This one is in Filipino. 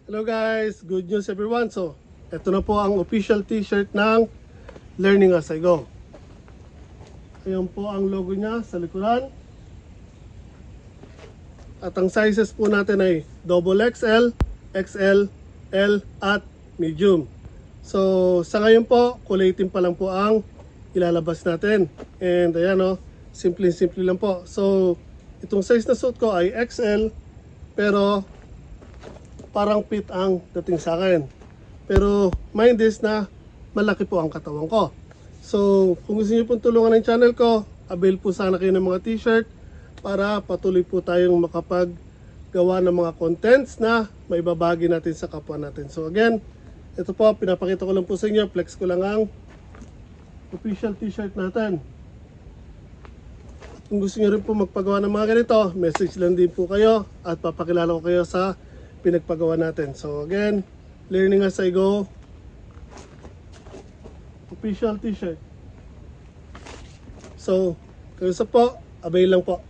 Hello guys, good news everyone. So, ito na po ang official t-shirt ng Learning as I Go. Ayan po ang logo niya sa likuran. At ang sizes po natin ay XXL, XL, L at medium. So, sa ngayon po, kulay itim pa lang po ang ilalabas natin. And ayan o, simple lang po. So, itong size na suit ko ay XL, pero parang fit ang dating sa akin. Pero mind this na malaki po ang katawan ko. So kung gusto niyo pong tulungan ng channel ko, avail po sana kayo ng mga t-shirt para patuloy po tayong makapaggawa ng mga contents na maibabagi natin sa kapwa natin. So again, ito po, pinapakita ko lang po sa inyo, flex ko lang ang official t-shirt natin. Kung gusto niyo rin po magpagawa ng mga ganito, message lang din po kayo at papakilala ko kayo sa pinagpagawa natin. So again, Learning as I Go official t-shirt. So, kayo sa po, avail lang po.